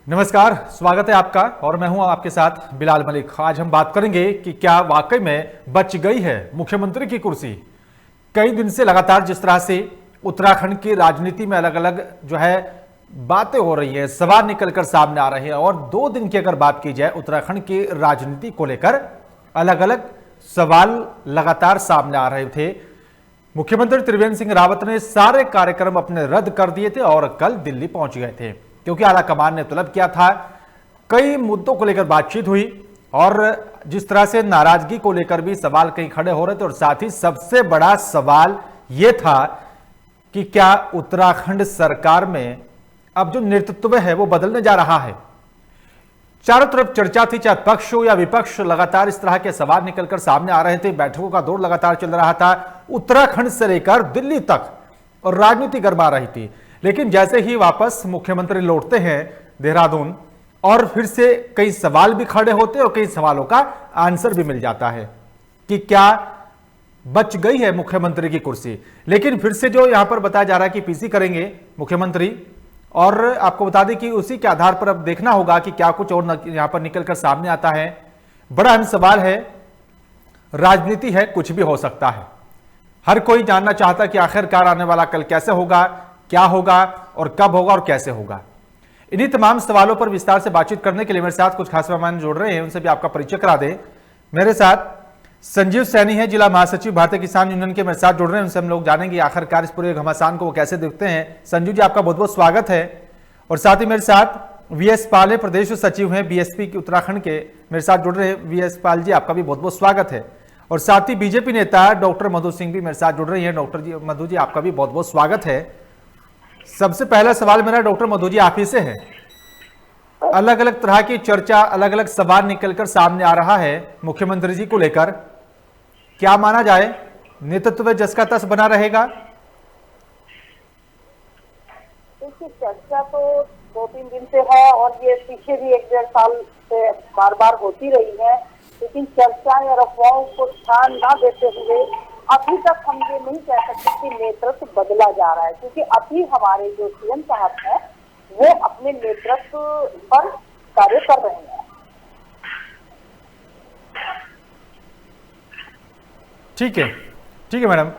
नमस्कार, स्वागत है आपका और मैं हूं आपके साथ बिलाल मलिक। आज हम बात करेंगे कि क्या वाकई में बच गई है मुख्यमंत्री की कुर्सी। कई दिन से लगातार जिस तरह से उत्तराखंड की राजनीति में अलग अलग जो है बातें हो रही है, सवाल निकलकर सामने आ रहे हैं और 2 दिन की अगर बात की जाए उत्तराखंड की राजनीति को लेकर अलग अलग सवाल लगातार सामने आ रहे थे। मुख्यमंत्री त्रिवेंद्र सिंह रावत ने सारे कार्यक्रम अपने रद्द कर दिए थे और कल दिल्ली पहुंच गए थे क्योंकि आलाकमान ने तलब किया था। कई मुद्दों को लेकर बातचीत हुई और जिस तरह से नाराजगी को लेकर भी सवाल कहीं खड़े हो रहे थे और साथ ही सबसे बड़ा सवाल यह था कि क्या उत्तराखंड सरकार में अब जो नेतृत्व है वो बदलने जा रहा है। चारों तरफ चर्चा थी, चाहे पक्ष हो या विपक्ष, लगातार इस तरह के सवाल निकलकर सामने आ रहे थे। बैठकों का दौर लगातार चल रहा था, उत्तराखंड से लेकर दिल्ली तक, और राजनीति गरमा रही थी। लेकिन जैसे ही वापस मुख्यमंत्री लौटते हैं देहरादून और फिर से कई सवाल भी खड़े होते और कई सवालों का आंसर भी मिल जाता है कि क्या बच गई है मुख्यमंत्री की कुर्सी। लेकिन फिर से जो यहां पर बताया जा रहा है कि पीसी करेंगे मुख्यमंत्री, और आपको बता दें कि उसी के आधार पर अब देखना होगा कि क्या कुछ और यहां पर निकलकर सामने आता है। बड़ा अहम सवाल है, राजनीति है, कुछ भी हो सकता है। हर कोई जानना चाहता है कि आखिरकार आने वाला कल कैसे होगा, क्या होगा और कब होगा और कैसे होगा। इन्हीं तमाम सवालों पर विस्तार से बातचीत करने के लिए मेरे साथ कुछ खास मेहमान जुड़ रहे हैं, उनसे भी आपका परिचय करा दें। मेरे साथ संजीव सैनी है, जिला महासचिव भारतीय किसान यूनियन के, मेरे साथ जुड़ रहे हैं। उनसे हम लोग जानेंगे आखिरकार इस पूरे घमासान को वो कैसे देखते हैं। संजीव जी, आपका बहुत बहुत स्वागत है। और साथ ही मेरे साथ वीएस पाल है, प्रदेश सचिव हैं बीएसपी की उत्तराखंड के, मेरे साथ जुड़ रहे हैं। वीएस पाल जी, आपका भी बहुत बहुत स्वागत है। और साथ ही बीजेपी नेता डॉक्टर मधु सिंह भी मेरे साथ जुड़ रही हैं। डॉक्टर जी, मधु जी, आपका भी बहुत बहुत स्वागत है। सबसे पहला सवाल मेरा डॉक्टर मधु जी आप ही से है। अलग अलग तरह की चर्चा, अलग अलग सवाल निकलकर सामने आ रहा है मुख्यमंत्री जी को लेकर। क्या माना जाए, नेतृत्व जस का तस बना रहेगा? देखिए, चर्चा तो 2-3 दिन से है और ये पीछे भी 1-1.5 साल से बार बार होती रही है। लेकिन चर्चा या अफवाहों को ध्यान न देते हुए अभी तक हम ये नहीं कह सकते कि नेतृत्व बदला जा रहा है, क्योंकि अभी हमारे जो सीएम साहब हैं वो अपने नेतृत्व पर कार्य कर रहे हैं। ठीक है मैडम।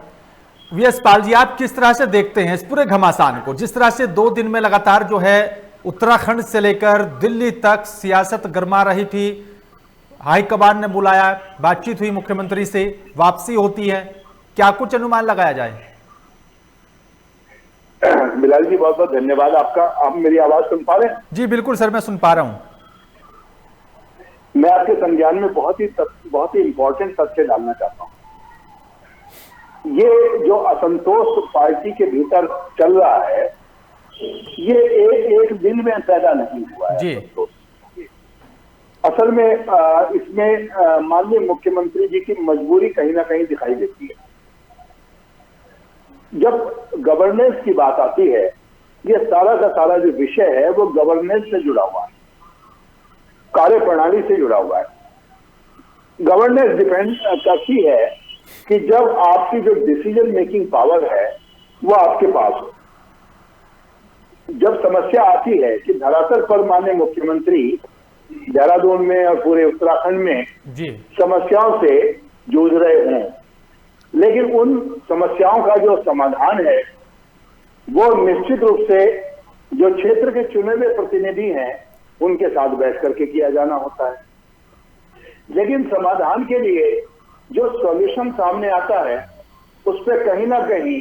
वीएस पाल जी, आप किस तरह से देखते हैं इस पूरे घमासान को, जिस तरह से 2 दिन में लगातार जो है उत्तराखंड से लेकर दिल्ली तक सियासत गरमा रही थी। हाईकमान ने बुलाया, बातचीत हुई मुख्यमंत्री से, वापसी होती है, क्या कुछ अनुमान लगाया जाए? बिलाल जी, बहुत बहुत धन्यवाद आपका। आप मेरी आवाज सुन पा रहे हैं? जी बिल्कुल सर, मैं सुन पा रहा हूं। मैं आपके संज्ञान में बहुत ही इंपॉर्टेंट तथ्य डालना चाहता हूं। ये जो असंतोष पार्टी के भीतर चल रहा है, ये एक दिन में पैदा नहीं हुआ है। जी। असल में इसमें माननीय मुख्यमंत्री जी की मजबूरी कहीं ना कहीं दिखाई देती है। जब गवर्नेंस की बात आती है, ये सारा का सारा जो विषय है वो गवर्नेंस से जुड़ा हुआ है, कार्य प्रणाली से जुड़ा हुआ है। गवर्नेंस डिपेंड करती है कि जब आपकी जो डिसीजन मेकिंग पावर है वो आपके पास हो। जब समस्या आती है कि धरातल पर माननीय मुख्यमंत्री देहरादून में और पूरे उत्तराखंड में जी समस्याओं से जूझ रहे हैं, लेकिन उन समस्याओं का जो समाधान है वो निश्चित रूप से जो क्षेत्र के चुने हुए प्रतिनिधि हैं उनके साथ बैठ करके किया जाना होता है। लेकिन समाधान के लिए जो सॉल्यूशन सामने आता है उस पर कहीं ना कहीं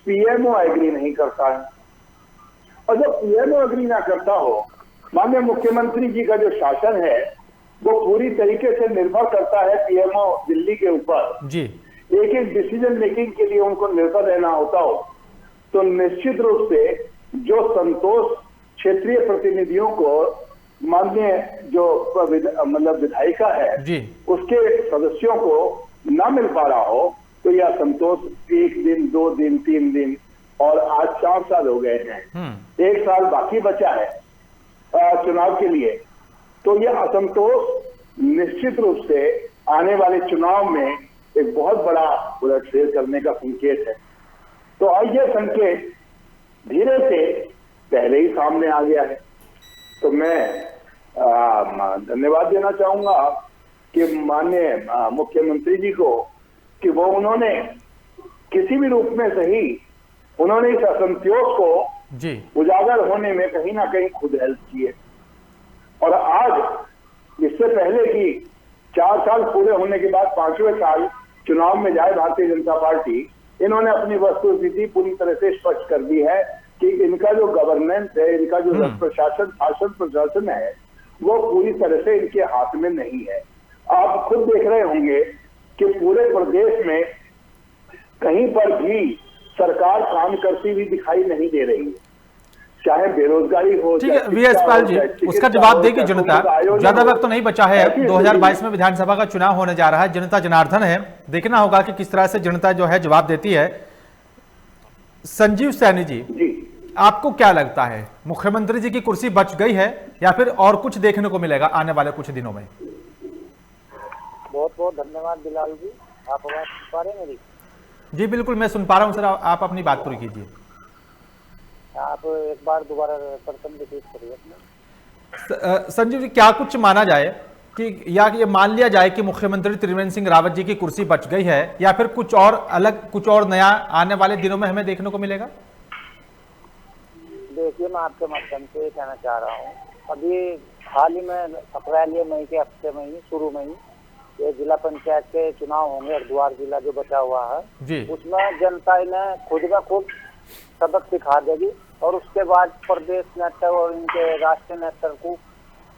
पीएमओ एग्री नहीं करता है, और जब पीएमओ एग्री ना करता हो, माननीय मुख्यमंत्री जी का जो शासन है वो पूरी तरीके से निर्भर करता है पीएमओ दिल्ली के ऊपर। जी। एक डिसीजन मेकिंग के लिए उनको निर्भर रहना होता हो, तो निश्चित रूप से जो संतोष क्षेत्रीय प्रतिनिधियों को माननीय जो मतलब विधायिका है जी, उसके सदस्यों को ना मिल पा रहा हो, तो यह असंतोष 1 दिन, 2 दिन, 3 दिन और आज 4 साल हो गए हैं। 1 साल बाकी बचा है चुनाव के लिए, तो यह असंतोष निश्चित रूप से आने वाले चुनाव में एक बहुत बड़ा उलटफेर करने का संकेत है। तो आज यह संकेत धीरे से पहले ही सामने आ गया है। तो मैं धन्यवाद देना चाहूंगा कि माननीय मुख्यमंत्री जी को कि वो उन्होंने किसी भी रूप में सही उन्होंने इस असंतोष को जी उजागर होने में कहीं ना कहीं खुद हेल्प की है। और आज इससे पहले कि 4 साल पूरे होने के बाद 5वें साल चुनाव में जाए भारतीय जनता पार्टी, इन्होंने अपनी वस्तुस्थिति पूरी तरह से स्पष्ट कर दी है कि इनका जो गवर्नेंस है, इनका जो प्रशासन शासन प्रशासन है, वो पूरी तरह से इनके हाथ में नहीं है। आप खुद देख रहे होंगे कि पूरे प्रदेश में कहीं पर भी सरकार काम करती हुई दिखाई नहीं दे रही है, चाहे बेरोजगारी हो। ठीक है वीएस पाल जी, उसका जवाब देगी जनता। ज्यादा वक्त तो नहीं बचा है, 2022 में विधानसभा का चुनाव होने जा रहा है, जनता जनार्दन है, देखना होगा कि किस तरह से जनता जो है जवाब देती है। संजीव सैनी जी, आपको क्या लगता है, मुख्यमंत्री जी की कुर्सी बच गई है या फिर और कुछ देखने को मिलेगा आने वाले कुछ दिनों में? बहुत बहुत धन्यवाद बिलाल जी, आप आवाज सुन पा रहे हैं मेरी? जी बिल्कुल मैं सुन पा रहा हूँ सर, आप अपनी बात पूरी कीजिए। आप एक बार दोबारा प्रश्न रिपीट करिए अपना। संजीव जी, क्या कुछ माना जाए कि या ये मान लिया जाए कि मुख्यमंत्री त्रिवेंद्र सिंह रावत जी की कुर्सी बच गई है, या फिर कुछ और अलग, कुछ और नया आने वाले दिनों में हमें देखने को मिलेगा? देखिए, मैं आपके माध्यम से कहना चाह रहा हूँ, अभी हाल ही में अप्रैल या मई के हफ्ते में ही शुरू में ही ये जिला पंचायत के चुनाव होंगे, हरिद्वार जिला जो बचा हुआ है जी, उसमें जनता इन्हें खुद ब खुद सबक सिखा देगी। और उसके बाद प्रदेश नेता और इनके राष्ट्रीय नेता को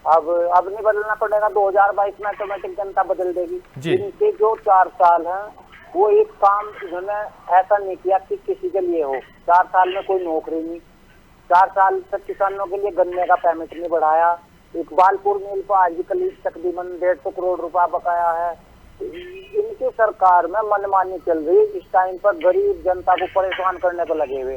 अब नहीं बदलना पड़ेगा, 2022 में ऑटोमेटिक जनता बदल देगी। इनके जो 4 साल हैं वो एक काम इन्होंने ऐसा नहीं किया कि किसी के लिए हो। 4 साल में कोई नौकरी नहीं, 4 साल तक किसानों के लिए गन्ने का पेमेंट नहीं बढ़ाया, इकबालपुर मिल पर आज भी तकरीबन 150 करोड़ रुपया बकाया है। इनकी सरकार में मनमानी चल रही है, इस टाइम पर गरीब जनता को परेशान करने पर लगे हुए।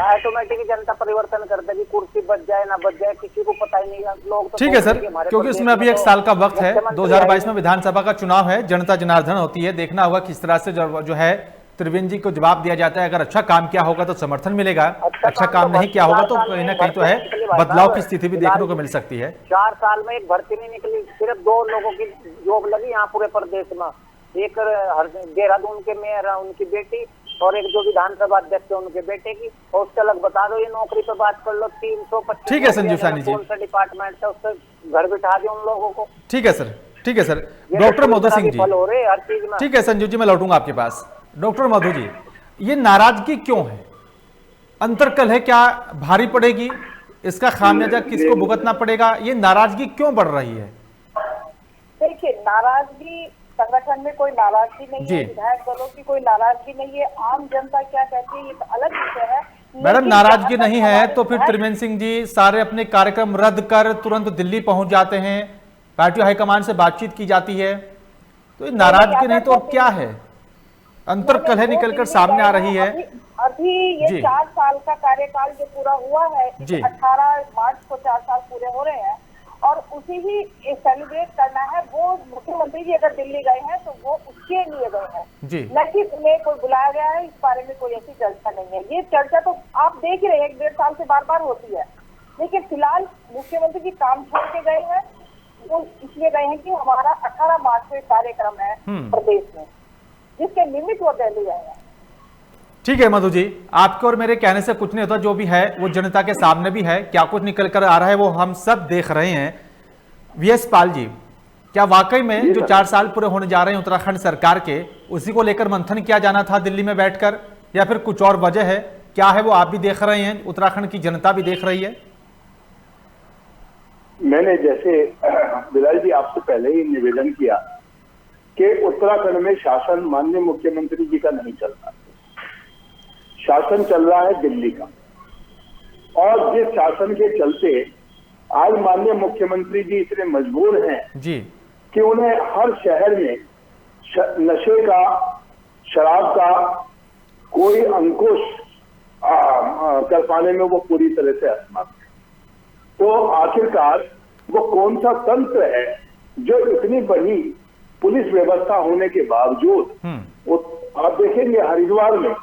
ऑटोमेटिक जनता परिवर्तन कर देगी, कुर्सी बच जाए ना बच जाए किसी को पता ही नहीं। लोग तो ठीक है सर, क्योंकि इसमें अभी 1 साल का वक्त है, 2022 में विधानसभा का चुनाव है, जनता जनार्दन होती है, देखना होगा किस तरह से जो है त्रिवेंद्र जी को जवाब दिया जाता है। अगर अच्छा काम किया होगा तो समर्थन मिलेगा, अच्छा काम नहीं किया होगा तो कहीं ना कहीं तो है बदलाव की स्थिति भी देखने को मिल सकती है। 4 साल में एक भर्ती नहीं निकली, सिर्फ 2 लोगों की जॉब लगी यहाँ पूरे प्रदेश में। एक देहरादून के मेयर है उनकी बेटी, और एक जो विधानसभा अध्यक्ष है उनके बेटे की। और उससे अलग बता दो, ये नौकरी पे बात कर लो, 325। ठीक है संजीव सैनी जी, कौन सा डिपार्टमेंट है उससे घर बिठा दे उन लोगों को। ठीक है सर, ठीक है सर। डॉक्टर मधु सिंह जी, हर चीज में ठीक है संजीव जी, मैं लौटूंगा आपके पास। डॉक्टर मधु जी, ये नाराजगी क्यों है? अंतरकल है क्या भारी पड़ेगी? इसका खामियाजा किसको भुगतना पड़ेगा? ये नाराजगी क्यों बढ़ रही है? देखिए, नाराजगी संगठन में कोई नाराजगी नहीं है, विधायक दलों की कोई नाराजगी नहीं है, आम जनता क्या कहती है ये तो अलग विषय है। मैडम, नाराजगी नहीं है तो फिर त्रिवेंद्र सिंह जी सारे अपने कार्यक्रम रद्द कर तुरंत दिल्ली पहुंच जाते हैं, पार्टी हाईकमान से बातचीत की जाती है, तो ये नाराजगी नहीं तो क्या है? अंतरकल है निकलकर सामने आ रही है। अभी ये 4 साल का कार्यकाल जो पूरा हुआ है, 18 मार्च को 4 साल पूरे हो रहे हैं, और उसी ही सेलिब्रेट करना है। वो मुख्यमंत्री जी अगर दिल्ली गए हैं तो वो उसके लिए गए हैं, न कि उन्हें कोई बुलाया गया है। इस बारे में कोई ऐसी चर्चा नहीं है। ये चर्चा तो आप देख ही रहे हैं 1-1.5 साल से बार बार होती है। लेकिन फिलहाल मुख्यमंत्री जी काम छोड़ के गए हैं, वो इसलिए गए हैं कि हमारा 18 मार्च को एक कार्यक्रम है प्रदेश में, जिसके निमित्त वो दिल्ली गए हैं। ठीक है मधु जी, आपके और मेरे कहने से कुछ नहीं होता, जो भी है वो जनता के सामने भी है, क्या कुछ निकल कर आ रहा है वो हम सब देख रहे हैं। वीएस पाल जी, क्या वाकई में जो 4 साल पूरे होने जा रहे हैं उत्तराखंड सरकार के, उसी को लेकर मंथन किया जाना था दिल्ली में बैठकर, या फिर कुछ और वजह है? क्या है वो आप भी देख रहे हैं, उत्तराखंड की जनता भी देख रही है? मैंने जैसे बिलाल जी आपसे पहले ही निवेदन किया कि उत्तराखंड में शासन माननीय मुख्यमंत्री जी का नहीं चल रहा, शासन चल रहा है दिल्ली का। और जिस शासन के चलते आज माननीय मुख्यमंत्री जी इतने मजबूर हैं जी कि उन्हें हर शहर में नशे का, शराब का कोई अंकुश कर पाने में वो पूरी तरह से असमर्थ है। तो आखिरकार वो कौन सा तंत्र है जो इतनी बड़ी पुलिस व्यवस्था होने के बावजूद, आप देखेंगे हरिद्वार में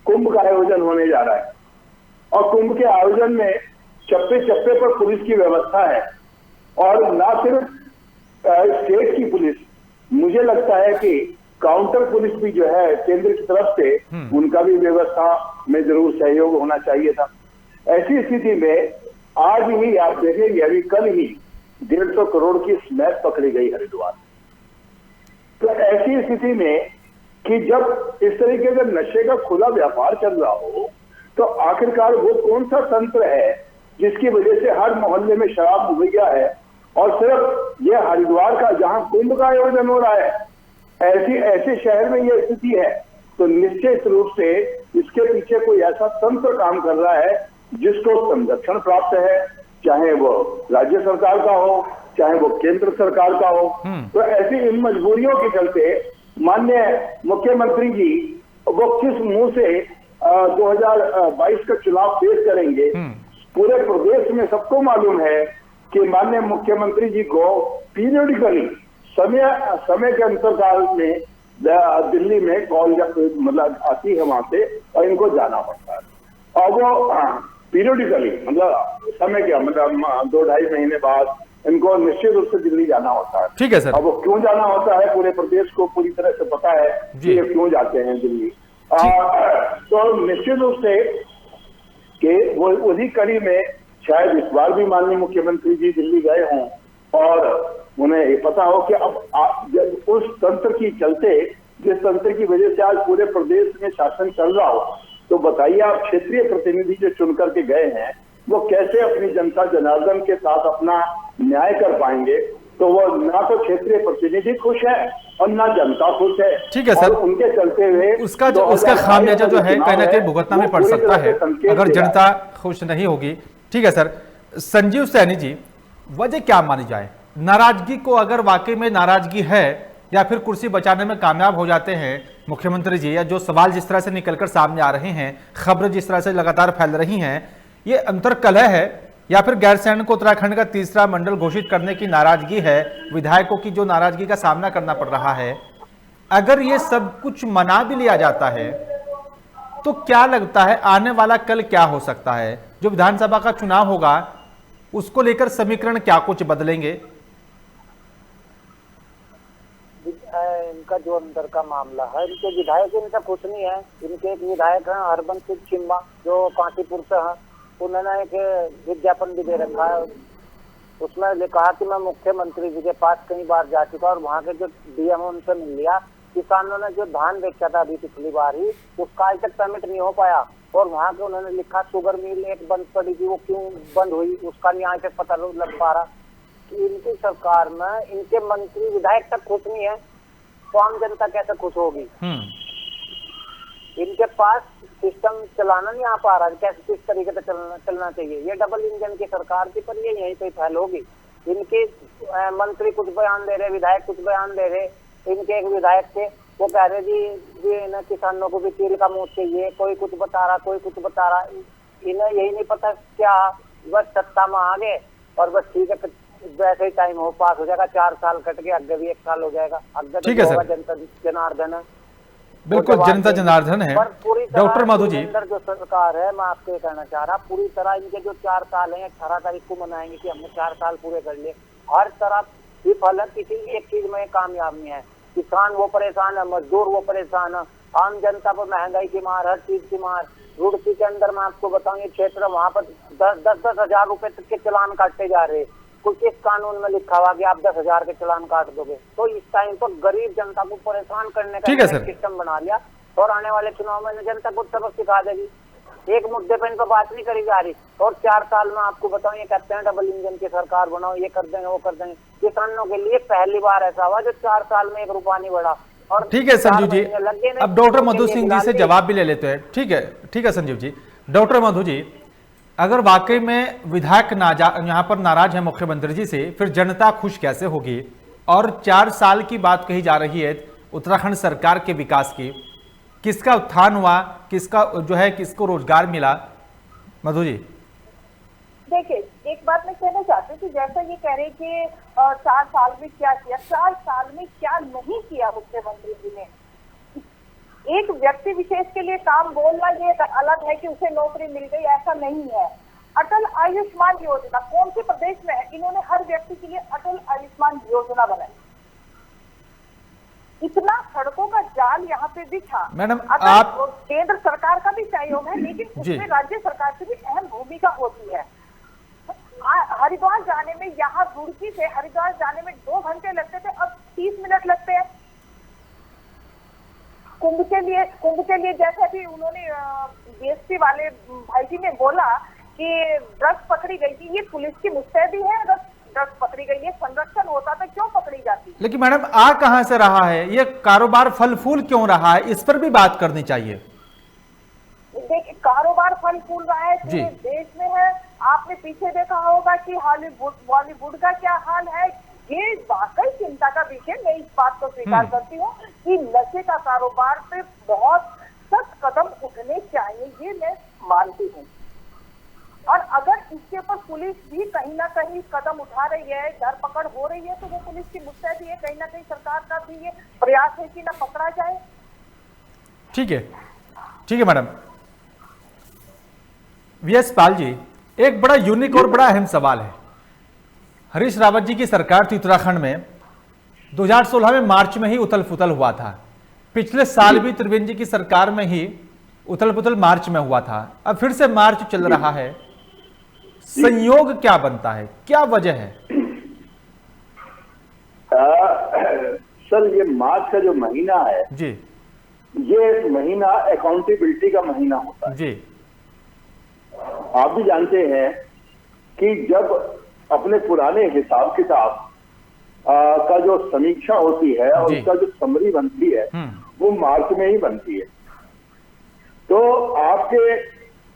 कुंभ का आयोजन होने जा रहा है, और कुंभ के आयोजन में चप्पे चप्पे पर पुलिस की व्यवस्था है, और ना सिर्फ स्टेट की पुलिस, मुझे लगता है कि काउंटर पुलिस भी जो है केंद्र की तरफ से, उनका भी व्यवस्था में जरूर सहयोग होना चाहिए था। ऐसी स्थिति में आज ही आप देखेंगे, अभी कल ही 150 करोड़ की स्मैक पकड़ी गई हरिद्वार। तो ऐसी स्थिति में कि जब इस तरीके का नशे का खुला व्यापार चल रहा हो, तो आखिरकार वो कौन सा तंत्र है जिसकी वजह से हर मोहल्ले में शराब मुहैया है, और सिर्फ ये हरिद्वार का जहां कुंभ का आयोजन हो रहा है, ऐसे शहर में ये स्थिति है, तो निश्चित रूप से इसके पीछे कोई ऐसा तंत्र काम कर रहा है जिसको संरक्षण प्राप्त है, चाहे वो राज्य सरकार का हो, चाहे वो केंद्र सरकार का हो। तो ऐसी इन मजबूरियों के चलते माननीय मुख्यमंत्री जी वो किस मुंह से 2022 का चुनाव फेस करेंगे। पूरे प्रदेश में सबको मालूम है कि माननीय मुख्यमंत्री जी को पीरियडिकली समय के अंतराल में दिल्ली में कॉल मतलब आती है वहां से, और इनको जाना पड़ता है, और वो पीरियडिकली मतलब समय के मतलब 2-2.5 महीने बाद इनको निश्चित रूप से दिल्ली जाना होता है। ठीक है सर। अब वो क्यों जाना होता है पूरे प्रदेश को पूरी तरह से पता है कि ये क्यों जाते हैं दिल्ली। तो निश्चित रूप से कि वो उसी कड़ी में शायद इस बार भी माननीय मुख्यमंत्री जी दिल्ली गए हों, और उन्हें ये पता हो कि अब उस तंत्र की चलते, जिस तंत्र की वजह से आज पूरे प्रदेश में शासन चल रहा हो, तो बताइए आप क्षेत्रीय प्रतिनिधि जो चुन करके गए हैं वो कैसे अपनी जनता जनार्दन के साथ अपना न्याय कर पाएंगे। तो वो ना तो क्षेत्रीय प्रतिनिधि खुश है और ना जनता खुश है। ठीक है सर, उनके चलते हुए उसका खामियाजा जो है कहीं ना कहीं भुगतना में पड़ सकता है अगर जनता खुश नहीं होगी। ठीक है सर। संजीव सैनी जी, वजह क्या मानी जाए? नाराजगी को, अगर वाकई में नाराजगी है या फिर कुर्सी बचाने में कामयाब हो जाते हैं मुख्यमंत्री जी, या जो सवाल जिस तरह से निकलकर सामने आ रहे हैं, खबरें जिस तरह से लगातार फैल रही हैं, ये अंतर्कलह है या फिर गैरसैंण को उत्तराखंड का तीसरा मंडल घोषित करने की नाराजगी है, विधायकों की जो नाराजगी का सामना करना पड़ रहा है, अगर ये सब कुछ मना भी लिया जाता है तो क्या लगता है आने वाला कल क्या हो सकता है? जो विधानसभा का चुनाव होगा उसको लेकर समीकरण क्या कुछ बदलेंगे? इनका जो अंदर का मामला है, इनके विधायक इनका कुछ नहीं है। इनके एक विधायक हैं हरबंस सिंह चिम्बा जो कांटीपुर से हैं, उन्होंने एक विज्ञापन भी दे रखा है, उसमें लिखा कि मैं मुख्यमंत्री जी के पास कई बार जा चुका और वहाँ के जो डीएम उनसे मिल लिया, किसानों ने जो धान बेचा था अभी पिछली बार ही, उसका आज तक पेमेंट नहीं हो पाया। और वहाँ के उन्होंने लिखा शुगर मिल एक बंद पड़ी थी, वो क्यों बंद हुई उसका नहीं आज तक पता लग पा रहा। इनकी सरकार में इनके मंत्री विधायक तक खुश नहीं है, तो आम जनता कैसे खुश होगी? इनके पास सिस्टम चलाना नहीं आ पा रहा, कैसे किस तरीके से चलना चाहिए। ये डबल इंजन की सरकार थी, पर ये यहीं पे फैल होगी। इनके मंत्री कुछ बयान दे रहे, विधायक कुछ बयान दे रहे। इनके एक विधायक थे, वो कह रहे जी ना किसानों को भी तेल का मुंह चाहिए, कोई कुछ बता रहा, कोई कुछ बता रहा। इन्हें यही नहीं पता क्या, बस सत्ता में आ गए और बस ठीक है वैसे ही टाइम हो पास हो जाएगा, 4 साल कट के आगे भी 1 साल हो जाएगा। ठीक है सर, जनता जनार्दन है, बिल्कुल जनता जनार्दन है। डॉक्टर मधु जी, अंदर जो सरकार है, मैं आपको कहना चाह रहा, पूरी तरह इनके जो 4 साल हैं 18 तारीख को मनाएंगे कि हमने 4 साल पूरे कर लिए। हर तरफ विफल है, किसी एक चीज में कामयाब नहीं है। किसान वो परेशान है, मजदूर वो परेशान है, आम जनता पर महंगाई की मार, हर चीज की मार। रुड़की के अंदर मैं आपको बताऊं, ये क्षेत्र वहाँ पर 10-10 हजार रुपए तक के चलान काटे जा रहे। कुछ इस कानून में लिखा हुआ कि आप 10,000 के चलान काट दोगे। तो इस टाइम पर गरीब जनता को परेशान करने का सिस्टम बना लिया, और आने वाले चुनाव में जनता को सबक सिखा देगी। एक मुद्दे पर इनको बात नहीं करी जा रही, और 4 साल में आपको बताऊं ये कहते हैं डबल इंजन की सरकार बनाओ, ये कर देंगे वो कर देंगे। किसानों के लिए पहली बार ऐसा हुआ जो 4 साल में 1 रुपया नहीं बढ़ा। और ठीक है संजीव जी, अब डॉक्टर मधु सिंह जी से जवाब भी ले लेते हैं। ठीक है संजीव जी। डॉक्टर मधु जी, अगर वाकई में विधायक यहाँ पर नाराज है मुख्यमंत्री जी से, फिर जनता खुश कैसे होगी? और 4 साल की बात कही जा रही है उत्तराखंड सरकार के विकास की, किसका उत्थान हुआ, किसका जो है किसको रोजगार मिला? मधु जी देखिए, एक बात मैं कहना चाहती हूँ कि जैसा ये कह रहे कि 4 साल में क्या किया, 4 साल में क्या नहीं किया मुख्यमंत्री जी ने। एक व्यक्ति विशेष के लिए काम बोलना ये अलग है कि उसे नौकरी मिल गई, ऐसा नहीं है। अटल आयुष्मान योजना कौन से प्रदेश में है? इन्होंने हर व्यक्ति के लिए अटल आयुष्मान योजना बनाई। इतना सड़कों का जाल यहाँ पे बिछा। मैडम, अगर आप केंद्र सरकार का भी सहयोग है, लेकिन उसमें राज्य सरकार की भी अहम भूमिका होती है। हरिद्वार जाने में, यहाँ रुड़की से हरिद्वार जाने में 2 घंटे लगते थे, अब 30 मिनट लगते हैं। कुंभ के लिए जैसे भी उन्होंने बीएसपी वाले भाई जी ने बोला कि ड्रग्स पकड़ी गई थी, ये पुलिस की मुस्तैदी है। ड्रग्स पकड़ी गई है, संरक्षण होता तो क्यों पकड़ी जाती? लेकिन मैडम, आ कहां से रहा है ये कारोबार? फल फूल क्यों रहा है? इस पर भी बात करनी चाहिए। देखिए, कारोबार फल फूल रहा है, पूरे देश में है। आपने पीछे देखा होगा कि बॉलीवुड का क्या हाल है। ये वाकई चिंता का विषय। मैं इस बात को स्वीकार करती हूँ कि नशे का कारोबार पे बहुत सख्त कदम उठने चाहिए, ये मैं मानती हूँ। और अगर इसके ऊपर पुलिस भी कहीं ना कहीं कदम उठा रही है, धरपकड़ हो रही है, तो वो पुलिस की मुस्तैदी है। कहीं ना कहीं सरकार का भी ये प्रयास है कि ना पकड़ा जाए। ठीक है मैडम। वीएस पाल जी, एक बड़ा यूनिक और बड़ा अहम सवाल है। हरीश रावत जी की सरकार थी उत्तराखंड में, 2016 में मार्च में ही उथल पुथल हुआ था। पिछले साल भी त्रिवेंद्र जी की सरकार में ही उथल पुथल मार्च में हुआ था। अब फिर से मार्च चल रहा है। संयोग क्या बनता है, क्या वजह है? सर, ये मार्च का जो महीना है जी, ये महीना अकाउंटेबिलिटी का महीना होता है। जी, आप भी जानते हैं कि जब अपने पुराने हिसाब किताब का जो समीक्षा होती है और उसका जो समरी बनती है वो मार्च में ही बनती है। तो आपके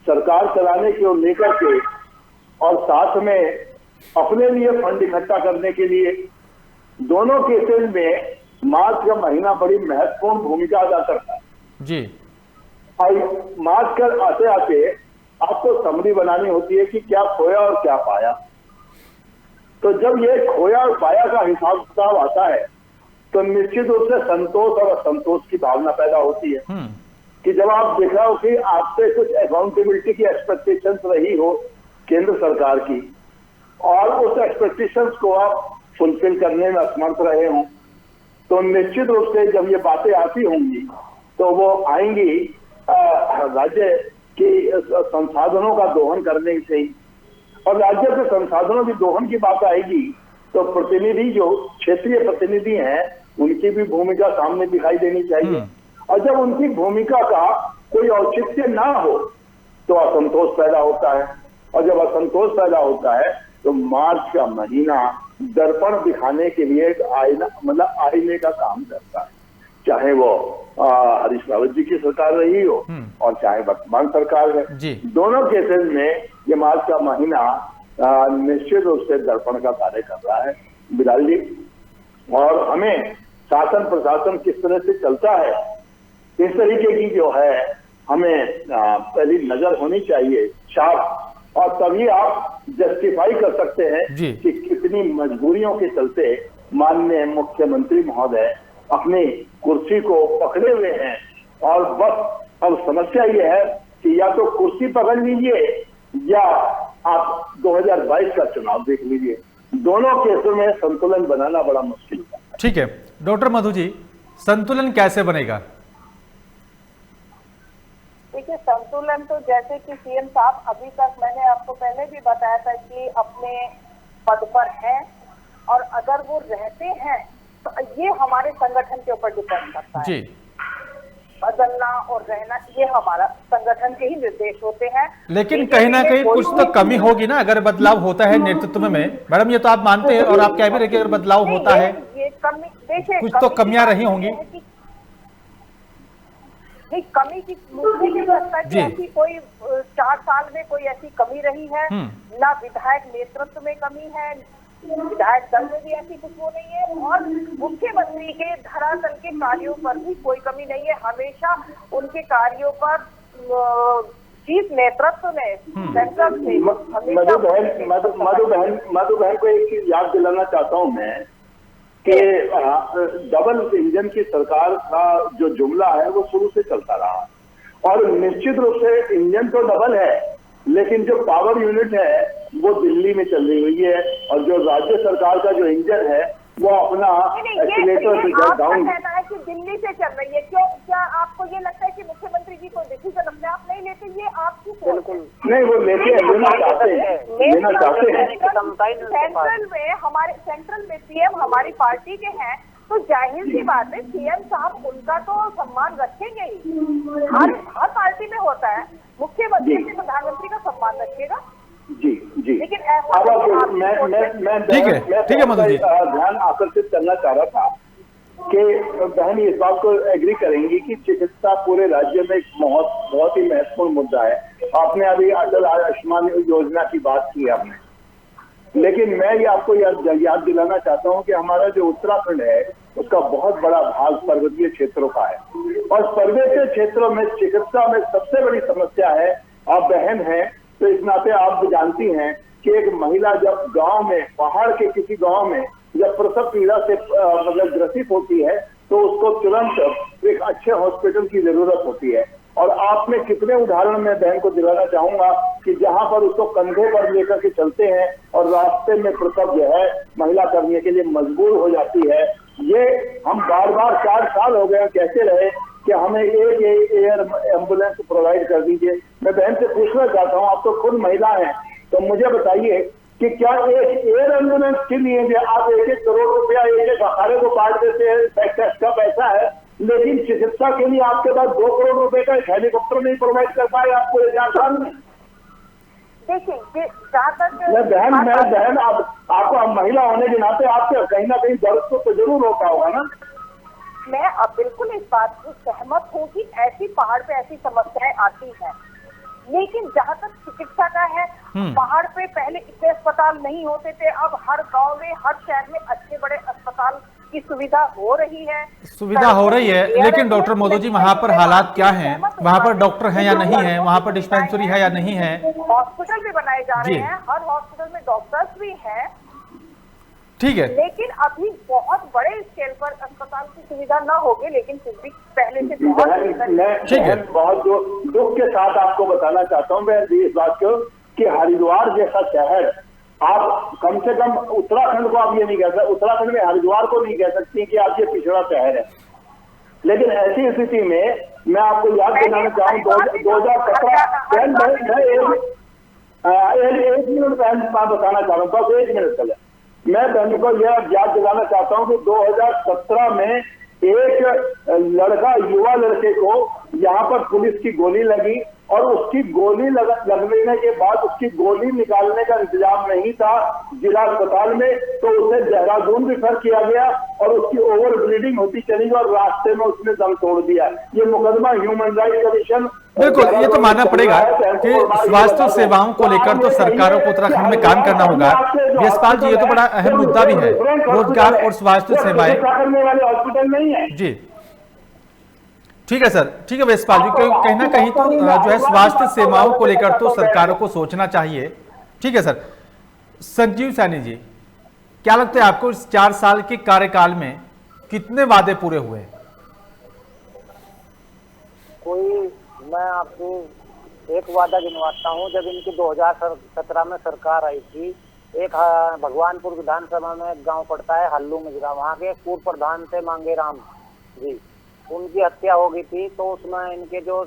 सरकार चलाने को लेकर के और साथ में अपने लिए फंड इकट्ठा करने के लिए दोनों केसेस में मार्च का महीना बड़ी महत्वपूर्ण भूमिका अदा करता है जी। और मार्च कर आते आते आपको समरी बनानी होती है कि क्या खोया और क्या पाया। तो जब ये खोया और पाया का हिसाब किताब आता है तो निश्चित रूप से संतोष और असंतोष की भावना पैदा होती है कि जब आप देख रहे हो कि आपसे कुछ अकाउंटेबिलिटी की एक्सपेक्टेशंस रही हो केंद्र सरकार की और उस एक्सपेक्टेशंस को आप फुलफिल करने में असमर्थ रहे हों, तो निश्चित रूप से जब ये बातें आती होंगी तो वो आएंगी राज्य के संसाधनों का दोहन करने से ही। और राज्य के संसाधनों की दोहन की बात आएगी तो प्रतिनिधि, जो क्षेत्रीय प्रतिनिधि हैं, उनकी भी भूमिका सामने दिखाई देनी चाहिए। और जब उनकी भूमिका का कोई औचित्य ना हो तो असंतोष पैदा होता है। और जब असंतोष पैदा होता है तो मार्च का महीना दर्पण दिखाने के लिए एक आईना, मतलब आईने का काम करता है। चाहे वो हरीश रावत जी की सरकार रही हो और चाहे वर्तमान सरकार है, दोनों केसेस में ये मार्च का महीना निश्चित रूप से दर्पण का कार्य कर रहा है बिलाल जी। और हमें शासन प्रशासन किस तरह से चलता है इस तरीके की जो है हमें पहली नजर होनी चाहिए साफ, और तभी आप जस्टिफाई कर सकते हैं कि कितनी मजबूरियों के चलते माननीय मुख्यमंत्री महोदय अपनी कुर्सी को पकड़े हुए हैं। और बस अब समस्या ये है कि या तो कुर्सी पकड़ लीजिए या आप 2022 का चुनाव देख लीजिए। दोनों केसों में संतुलन बनाना बड़ा मुश्किल है। ठीक है डॉक्टर मधु जी, संतुलन कैसे बनेगा? देखिए, संतुलन तो जैसे कि सीएम साहब अभी तक, मैंने आपको पहले भी बताया था कि अपने पद पर हैं, और अगर वो रहते हैं तो ये हमारे संगठन के ऊपर डिपेंड करता है जी। बदलना और रहना ये हमारा संगठन के ही निर्देश होते हैं। लेकिन कहीं ना कहीं कुछ तो कमी होगी ना अगर बदलाव होता है नेतृत्व में। मैडम, ये तो आप मानते हैं और आप कह भी रहे कि अगर बदलाव होता है ये कमी, देखिए कुछ तो कमियां रही होंगी। नहीं, कमी की मुझे नहीं लगता कि ऐसी कोई 4 साल में कोई ऐसी कमी रही है। ना विधायक नेतृत्व में कमी है, विधायक दल में भी ऐसी कुछ वो नहीं है, और मुख्यमंत्री के धरातल के कार्यों पर भी कोई कमी नहीं है। हमेशा उनके कार्यों पर चीफ नेतृत्व ने सेंटर से मधु बहन को एक चीज याद दिलाना चाहता हूँ मैं कि डबल इंजन की सरकार का जो जुमला है वो शुरू से चलता रहा, और निश्चित रूप से इंजन तो डबल है लेकिन जो पावर यूनिट है वो दिल्ली में चल रही हुई है, और जो राज्य सरकार का जो इंजन है वो अपना एक्सीलेटर से डाउन। कहना है कि दिल्ली से चल रही है, क्यों? क्या आपको ये लगता है कि मुख्यमंत्री जी कोई डिसीजन अपने आप नहीं लेते? ये आपकी बिल्कुल नहीं, वो लेना चाहते हैं। सेंट्रल में हमारे सेंट्रल में पीएम हमारी पार्टी के हैं, तो जाहिर सी बात है सीएम साहब उनका तो सम्मान रखेंगे ही। हर पार्टी में होता है, मुख्यमंत्री से प्रधानमंत्री का सम्मान रखेगा। जी जी। लेकिन ऐसा अब मैं ठीक है मधु जी, ध्यान आकर्षित करना चाह रहा था कि बहन इस बात को एग्री करेंगी कि चिकित्सा पूरे राज्य में एक बहुत ही महत्वपूर्ण मुद्दा है। आपने अभी अटल आयुष्मान योजना की बात की आपने, लेकिन मैं ये आपको याद दिलाना चाहता हूँ कि हमारा जो उत्तराखंड है उसका बहुत बड़ा भाग पर्वतीय क्षेत्रों का है, और पर्वतीय क्षेत्रों में चिकित्सा में सबसे बड़ी समस्या है। आप बहन हैं तो इस नाते आप जानती हैं कि एक महिला जब गांव में, पहाड़ के किसी गांव में जब प्रसव पीड़ा से मतलब ग्रसित होती है तो उसको तुरंत एक अच्छे हॉस्पिटल की जरूरत होती है। और आप में कितने उदाहरण मैं बहन को दिलाना चाहूंगा कि जहां पर उसको कंधे पर लेकर के चलते हैं और रास्ते में प्रसव जो है महिला करने के लिए मजबूर हो जाती है। ये हम बार 4 साल हो गए कहते रहे कि हमें एक एयर एम्बुलेंस प्रोवाइड कर दीजिए। मैं बहन से पूछना चाहता हूँ, आप तो खुद महिला हैं, तो मुझे बताइए कि क्या एक एयर एम्बुलेंस के लिए जो आप 1-1 करोड़ रुपया एक अखाड़े को बांट देते हैं, टैक्स का पैसा है, लेकिन चिकित्सा के लिए आपके पास 2 करोड़ रुपए का हेलीकॉप्टर नहीं प्रोवाइड कर पाए आपको ये 4 साल में? देखिए जहाँ तक बहन आपको महिला होने के नाते आपके कहीं ना कहीं दर्द तो जरूर होता होगा ना। मैं अब बिल्कुल इस बात से सहमत हूँ कि ऐसी पहाड़ पे ऐसी समस्याएं आती हैं, लेकिन जहाँ तक चिकित्सा का है, पहाड़ पे पहले इतने अस्पताल नहीं होते थे, अब हर गांव में, हर शहर में अच्छे बड़े अस्पताल की सुविधा हो रही है। लेकिन डॉक्टर मधु जी वहाँ पर हालात क्या हैं? वहाँ पर डॉक्टर हैं या नहीं है? वहाँ पर डिस्पेंसरी है या नहीं है? हॉस्पिटल भी बनाए जा रहे हैं, हर हॉस्पिटल में डॉक्टर्स भी हैं, ठीक है, लेकिन अभी बहुत बड़े स्केल पर अस्पताल की सुविधा न होगी, लेकिन फिर भी पहले से बहुत ठीक है। बहुत दुख के साथ आपको बताना चाहता हूँ मैं इस बात को कि हरिद्वार जैसा शहर, आप कम से कम उत्तराखंड को आप ये नहीं कह सकते, उत्तराखंड में हरिद्वार को नहीं कह सकती कि आप ये पिछड़ा शहर है। लेकिन ऐसी स्थिति में मैं आपको याद दिलाना चाहूँ 2017 एक मिनट मैं बताना चाह रहा हूँ, बस 1 मिनट चले। मैं बहन को यह याद दिलाना चाहता हूं कि 2017 में एक लड़का, युवा लड़के को यहाँ पर पुलिस की गोली लगी, और उसकी गोली लगने के बाद उसकी गोली निकालने का इंतजाम नहीं था जिला अस्पताल में, तो उसे देहरादून रिफर किया गया और उसकी ओवर ब्लीडिंग होती चली गई और रास्ते में उसने दम तोड़ दिया। ये मुकदमा ह्यूमन राइट्स कमीशन, बिल्कुल ये तो मानना पड़ेगा कि स्वास्थ्य सेवाओं को लेकर तो सरकारों को उत्तराखंड में काम करना होगा। यशपाल जी, ये तो बड़ा अहम मुद्दा भी है, रोजगार और स्वास्थ्य सेवाएं वाले हॉस्पिटल नहीं है जी। ठीक है सर, ठीक है यशपाल जी, कहीं ना कहीं तो जो है स्वास्थ्य सेवाओं को लेकर तो सरकारों को सोचना चाहिए। ठीक है सर। संजीव सैनी जी, क्या लगता है आपको इस 4 साल के कार्यकाल में कितने वादे पूरे हुए? मैं आपको एक वादा गिनवाता हूँ। जब इनकी 2017 में सरकार आई थी, एक भगवानपुर विधानसभा में एक गांव पड़ता है हल्लू मिजरा, वहाँ के पूर्व प्रधान थे मांगेराम जी, उनकी हत्या हो गई थी। तो उसमें इनके जो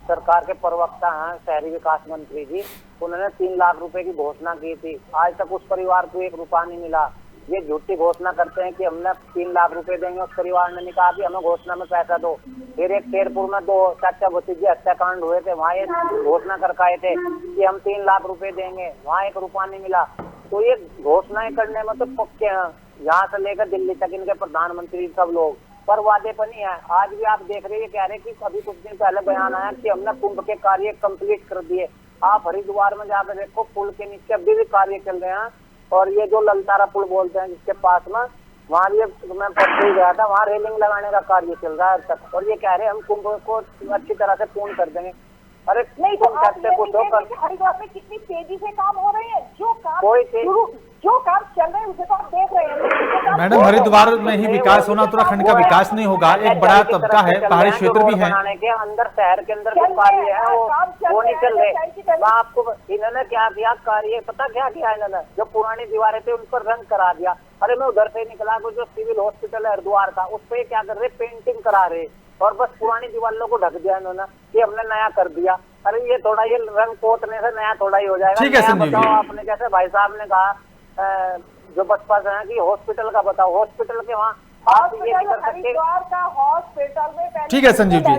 सरकार के प्रवक्ता हैं शहरी विकास मंत्री जी, उन्होंने 3 लाख रुपए की घोषणा की थी। आज तक उस परिवार को 1 रुपया नहीं मिला। ये झूठी घोषणा करते हैं कि हमने 3 लाख रुपए देंगे, उस परिवार ने नहीं कहा कि हमें घोषणा में पैसा दो। फिर एक शेरपुर में 2 चाचा भतीजे हत्याकांड हुए थे, वहाँ ये घोषणा कर आए थे कि हम 3 लाख रुपए देंगे, वहाँ 1 रुपया नहीं मिला। तो ये घोषणाएं करने में तो पक्के हैं, यहाँ से लेकर दिल्ली तक इनके प्रधानमंत्री सब लोग, पर वादे पर नहीं है। आज भी आप देख रहे हैं, कह रहे कि अभी कुछ दिन पहले बयान आया कि हमने कुंभ के कार्य कंप्लीट कर दिए। आप हरिद्वार में जाकर देखो, पुल के नीचे अभी भी कार्य चल रहे हैं। और ये जो ललतारा पुल बोलते हैं जिसके पास में, वहाँ भी मैं परसों गया था, वहाँ रेलिंग लगाने का कार्य चल रहा है अब तक, और ये कह रहे हैं हम कुंभ को अच्छी तरह से पूर्ण कर देंगे। अरे नहीं तो तुम आप सबसे ये पूछो नहीं कर कहते कि हरिद्वार में कितनी तेजी से काम हो रहे हैं, कोई तेज- जो काम चल रहे हैं उसे तो आप देख रहे हैं। मैडम, हरिद्वार में ही विकास होना उत्तराखंड का विकास नहीं होगा। एक बड़ा तबका है, पहाड़ी क्षेत्र भी है। बनाने के अंदर शहर के अंदर जो कार्य है वो नहीं चल रहे। मैं आपको इन्होंने क्या किया कार्य, पता क्या किया इन्होंने, जो पुरानी दीवारें थी उन पर रंग करा दिया। अरे मैं उधर से निकला, जो सिविल हॉस्पिटल है हरिद्वार का, उस पे क्या कर रहे, पेंटिंग करा रहे और बस पुरानी दीवारों को ढक दिया इन्होंने कि हमने नया कर दिया। अरे ये थोड़ा ये रंग पोतने से नया थोड़ा ही हो जाएगा। ठीक है संजीव जी, आपने जैसे भाई साहब ने कहा जो बसपा से है कि हॉस्पिटल का बताओ, हॉस्पिटल के वहाँ हरिद्वार का हॉस्पिटल में ठीक है संजीव जी,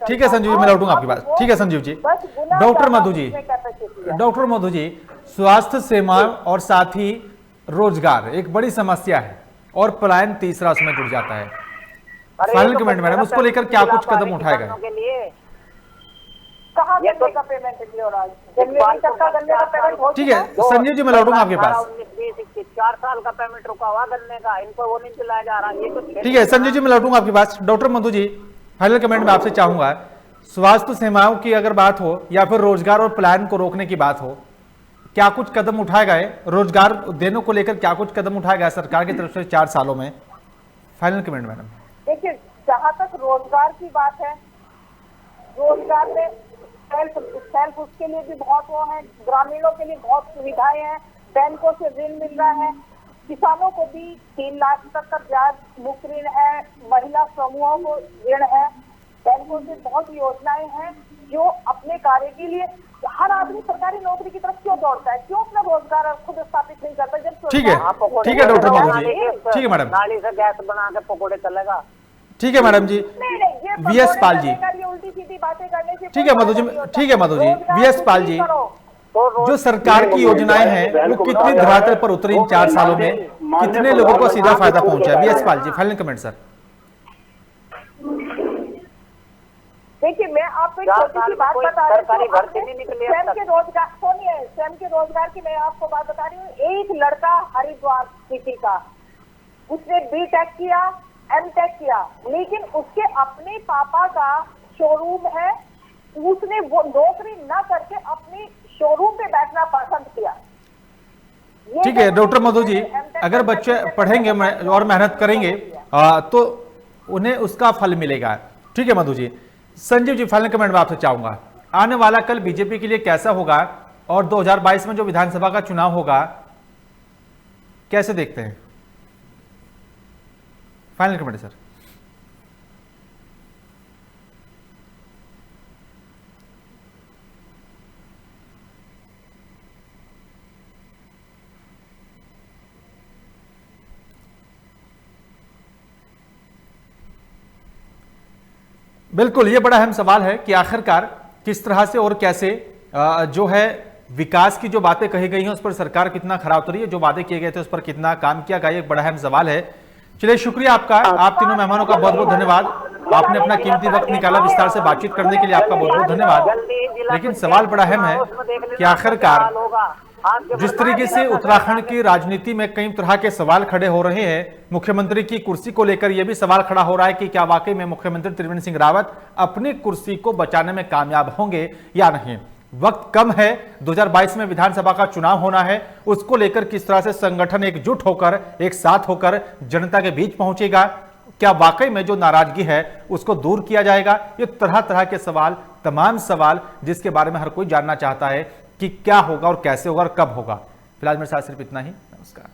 ठीक है संजीव जी, मैं लौटूंगा आपकी बात। ठीक है संजीव जी। डॉक्टर मधु जी, डॉक्टर मधु जी, स्वास्थ्य सेवा और साथ ही रोजगार एक बड़ी समस्या है और पलायन तीसरा उसमें जुड़ जाता है। फाइनल कमेंट मैडम, उसको लेकर क्या कुछ कदम उठाएगा? ठीक है संजीव जी, मैं लौटूंगा आपके पास। 4 साल का पेमेंट रुका हुआ गन्ने का, इन पर वो नहीं दिलाया जा रहा। ये तो ठीक है संजीव जी, मैं लौटूंगा आपके पास। Doctor Madhu ji, final comment में आपसे चाहूंगा, स्वास्थ्य सेवाओं की अगर बात हो या फिर रोजगार और पलायन को रोकने की बात हो, क्या कुछ कदम उठाए गए? रोजगार देने को लेकर क्या कुछ कदम उठाया गया सरकार की तरफ से 4 सालों में? Final comment madam. देखिए, जहाँ तक रोजगार की बात है, रोजगार में सेल्फ उसके लिए भी बहुत वो है, ग्रामीणों के लिए बहुत सुविधाएं हैं, बैंकों से ऋण मिल रहा है, किसानों को भी 3 लाख तक का ब्याज मुक्त ऋण है, महिला समूहों को ऋण है, बैंकों से बहुत योजनाएं हैं जो अपने कार्य के लिए हर आदमी सरकारी नौकरी की तरफ क्यों दौड़ता है, क्यों अपना रोजगार खुद स्थापित नहीं करता? जब ठीक है डॉक्टर मधु जी, ठीक है मैडम, नाली से गैस बना के पकौड़े चलेगा। ठीक है मैडम जी। वीएस पाल जी, उल्टी सीधी बातें करने से ठीक है मधु जी, ठीक है मधु जी। वीएस पाल जी, जो सरकार की योजनाएं हैं वो कितनी धरातल पर उतरी इन 4 सालों में, कितने लोगों को सीधा फायदा पहुंचा है? VS Pal ji, final comment sir. देखिए, मैं आपको एक छोटी सी बात बता रही हूँ, स्वयं के रोजगार, सुनिए, स्वयं के रोजगार की मैं आपको बात बता रही हूँ। एक लड़का हरिद्वार सिटी का, उसने बीटेक किया, एमटेक किया, लेकिन उसके अपने पापा का शोरूम है, उसने वो नौकरी न करके अपनी शोरूम पे बैठना पसंद किया। ठीक है डॉक्टर मधु जी, अगर बच्चे पढ़ेंगे और मेहनत करेंगे तो उन्हें उसका फल मिलेगा। ठीक है मधु जी। संजीव जी, फाइनल कमेंट में आपसे चाहूंगा, आने वाला कल बीजेपी के लिए कैसा होगा और 2022 में जो विधानसभा का चुनाव होगा कैसे देखते हैं? Final comment sir. बिल्कुल, ये बड़ा अहम सवाल है कि आखिरकार किस तरह से और कैसे जो है विकास की जो बातें कही गई हैं उस पर सरकार कितना खरा उतरी है, जो वादे किए गए थे उस पर कितना काम किया गया, एक बड़ा अहम सवाल है। चलिए, शुक्रिया आपका, आप तीनों मेहमानों का बहुत बहुत धन्यवाद। आपने अपना कीमती वक्त निकाला विस्तार से बातचीत करने के लिए, आपका बहुत बहुत धन्यवाद। लेकिन सवाल बड़ा अहम है कि आखिरकार जिस तरीके से उत्तराखंड की राजनीति में कई तरह के सवाल खड़े हो रहे हैं, मुख्यमंत्री की कुर्सी को लेकर यह भी सवाल खड़ा हो रहा है कि क्या वाकई में मुख्यमंत्री त्रिवेंद्र सिंह रावत अपनी कुर्सी को बचाने में कामयाब होंगे या नहीं। वक्त कम है, 2022 में विधानसभा का चुनाव होना है, उसको लेकर किस तरह से संगठन एकजुट होकर, एक साथ होकर जनता के बीच पहुंचेगा, क्या वाकई में जो नाराजगी है उसको दूर किया जाएगा? ये तरह तरह के सवाल, तमाम सवाल जिसके बारे में हर कोई जानना चाहता है कि क्या होगा और कैसे होगा और कब होगा। फिलहाल मेरे साथ सिर्फ इतना ही। नमस्कार।